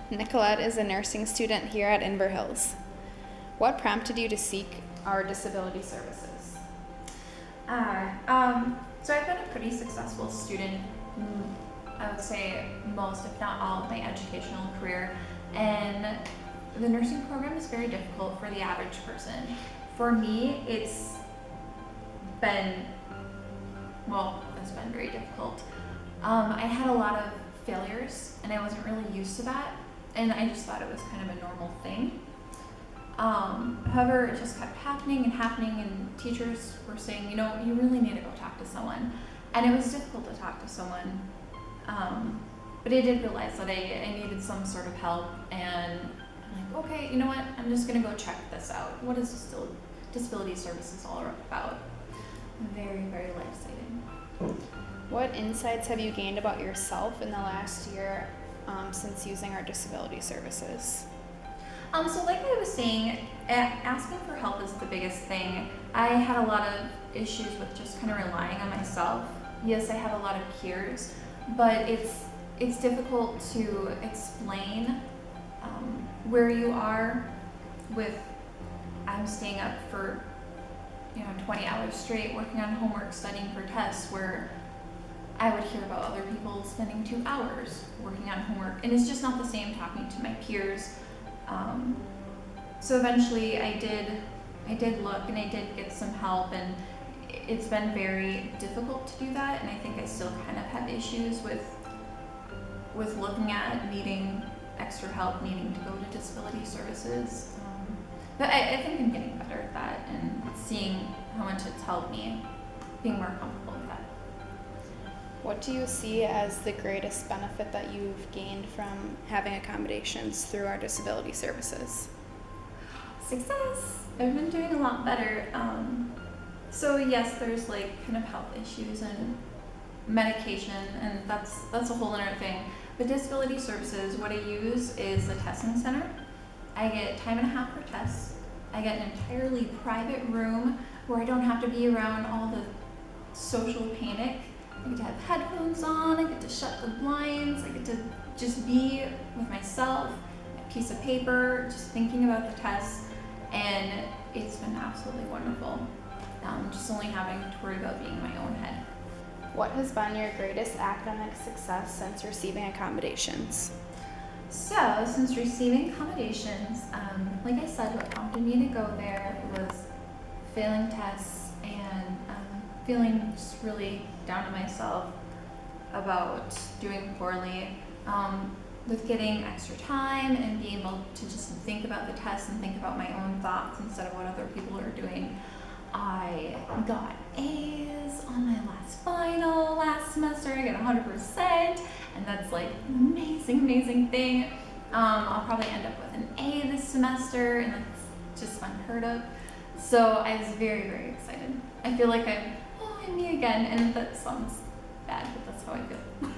Nicolette is a nursing student here at Inver Hills. What prompted you to seek our disability services? So I've been a pretty successful student, I would say most, if not all, of my educational career. And the nursing program is very difficult for the average person. For me, it's been very difficult. I had a lot of failures and I wasn't really used to that. And I just thought it was kind of a normal thing. However, it just kept happening and teachers were saying, you really need to go talk to someone. And it was difficult to talk to someone. But I did realize that I needed some sort of help, and I'm like, okay, you know what? I'm just gonna go check this out. What is disability services all about? Very, very life-saving. What insights have you gained about yourself in the last year since using our disability services? So like I was saying, asking for help is the biggest thing. I had a lot of issues with just kind of relying on myself. Yes, I have a lot of peers, but it's difficult to explain where you are with, I'm staying up for 20 hours straight working on homework, studying for tests, where I would hear about other people spending 2 hours working on homework, and it's just not the same talking to my peers. So eventually I did look and I did get some help, and it's been very difficult to do that, and I think I still kind of have issues with looking at needing extra help, needing to go to disability services. But I think I'm getting better at that and seeing how much it's helped me, being more comfortable with that. What do you see as the greatest benefit that you've gained from having accommodations through our disability services? Success! I've been doing a lot better. So yes, there's kind of health issues and medication, and that's a whole other thing. But disability services, what I use is the testing center. I get time and a half for tests. I get an entirely private room where I don't have to be around all the social panic. I get to have headphones on, I get to shut the blinds, I get to just be with myself, a piece of paper, just thinking about the tests, and it's been absolutely wonderful. Just only having to worry about being in my own head. What has been your greatest academic success since receiving accommodations? So, since receiving accommodations, like I said, what prompted me to go there was failing tests and feeling just really down to myself about doing poorly. With getting extra time and being able to just think about the tests and think about my own thoughts instead of what other people are doing, I got A's on my last final last semester. I got 100%, and that's an amazing thing. I'll probably end up with an A this semester, and that's just unheard of. So I was very, very excited. I feel like I'm me again, and that sounds bad, but that's how I feel.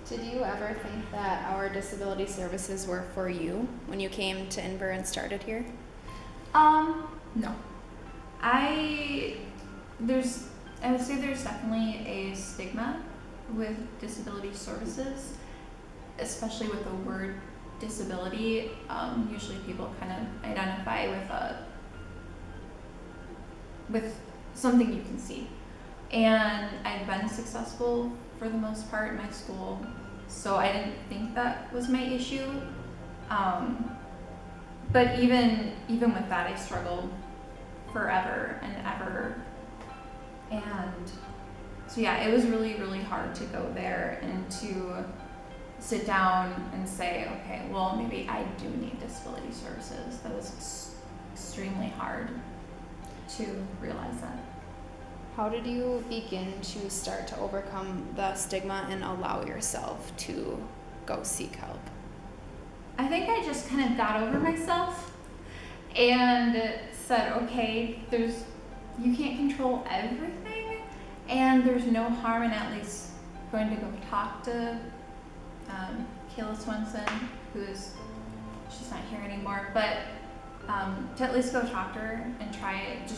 Did you ever think that our disability services were for you when you came to Inver and started here? No. I would say there's definitely a stigma with disability services, especially with the word disability. Usually people kind of identify with something you can see. And I've been successful for the most part in my school, so I didn't think that was my issue. But even with that, I struggled forever and ever. And so yeah, it was really, really hard to go there and to sit down and say, okay, well, maybe I do need disability services. That was extremely hard to realize that. How did you begin to start to overcome the stigma and allow yourself to go seek help? I think I just kind of got over myself and said, okay, you can't control everything, and there's no harm in at least going to go talk to Kayla Swenson, she's not here anymore, but to at least go talk to her and try it.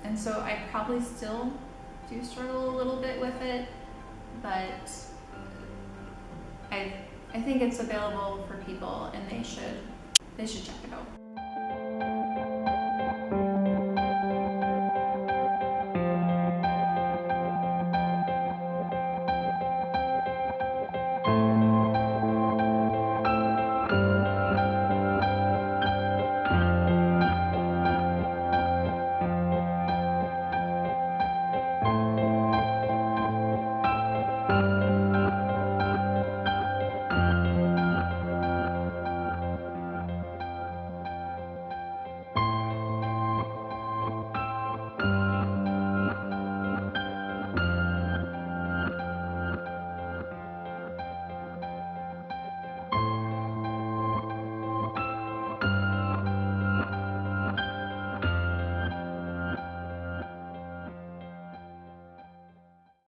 And so I probably still do struggle a little bit with it, but I think it's available for people and they should check it out.